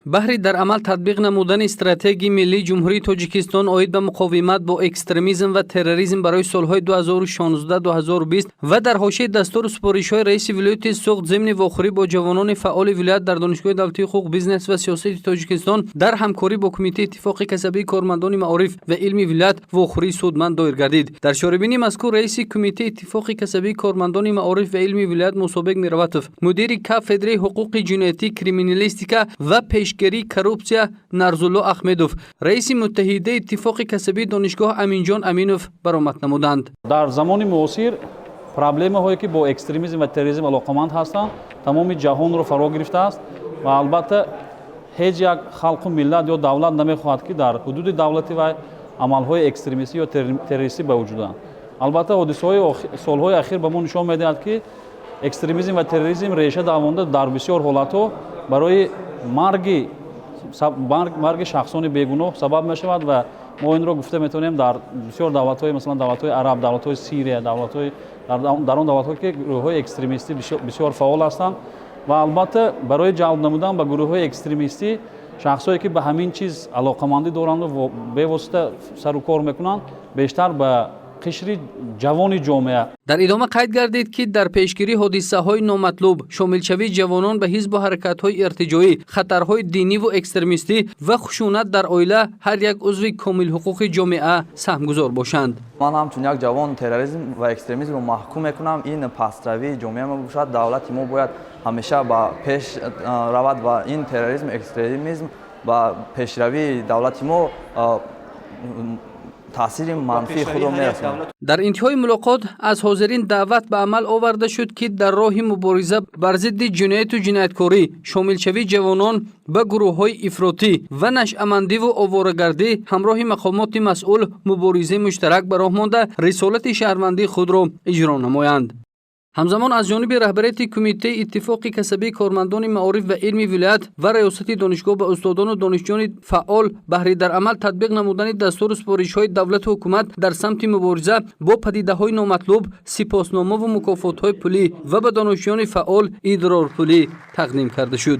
بهر در عمل تطبیق نمودن استراتژی ملی جمهوری تاجیکستان اوید به مقاومت با اکستریمیسم و تروریسم برای سالهای 2016-2020 و در حاشیه دستور سپارش‌های رئیس ولایت سوخت ضمن واخوری با جوانان فعال ولایت در دانشگاه دولتی حقوق بیزنس و سیاست تاجیکستان در همکاری با کمیته اتفاق کسبی کارمندان معارف و علمی ولایت واخوری سودمند دایر گردید. در شاربینی مذکور رئیس کمیته اتفاق کسبی کارمندان معارف و علمی ولایت مسابق میرواتوف، مدیر کافدره حقوق جنایتی کریمینالیستیکا و پیشگیری کروپسیا نرزولو احمدوف، رئیس متحده اتفاق کسبی دانشگاه امینجان امینوف برآمد نمودند. در زمان معاصر پرابلم هایی که با اکستریمیسم و تروریسم علاقمند هستند تمام جهان رو فرا گرفته است و البته هیچ یک خلق و ملت یا دولت نمیخواهد که در حدود دولتی و عملهای اکستریمیستی یا تروریستی به وجود آیند. البته حادثه‌های سالهای اخیر به ما نشان می‌دهد که اکستریمیسم و تروریسم ریشه دوانده در بسیار حالت‌ها برای مرگ شخصان بیگناه سبب می‌شود و ما این را گفته می‌تونیم در بسیار دولت‌های مثلا دولت‌های عرب، دولت‌های سوریه، دولت‌های در آن دولت‌ها که گروه‌های اکستریمیستی بسیار فعال هستند و البته برای جلب نمودن به گروه‌های اکستریمیستی شخصایی که به همین چیز علاقه‌مندی دارند و به واسطه سر و کار می‌کنند بیشتر به قشر جوان جامعه. در ادامه قید گردید که در پیشگیری حادثه‌های نامطلوب شامل شوی جوانان به حزب و حرکت‌های ارتجاعی، خطرهای دینی و اکستریمیستی و خشونت در عائله هر یک عضو کامل حقوق جامعه سهمگزار باشند. من همچون یک جوان تروریسم و اکستریمیسم رو محکوم میکنم. این پسروی جامعه ما باشد. دولت ما باید همیشه با پیش رود و این تروریسم اکستریمیسم و پیشروی دولت ما تاثیر منفی خود را می‌رساند. در انتهای ملاقات از حاضرین دعوت به عمل آورده شد که در راه مبارزه بر ضد جنایت و جنایتکاری شامل شوی جوانان به گروه‌های افراطی و نشأمندی و آواره‌گردی همراه مقامات مسئول مبارزه مشترک به راه مانده رسالت شهروندی خود را اجرا نمایند. همزمان از جانب رهبریت کمیته اتفاق کسبی کارمندان معارف و علمی ولایت و ریاست دانشگاه به استادان و دانشجویان فعال بهره در عمل تطبیق نمودن دستور سپارش‌های دولت و حکومت در سمت مبارزه با پدیده‌های نامطلوب سپاسنامه و مکافات‌های پولی و به دانشجویان فعال ادرار پولی تقدیم کرده شد.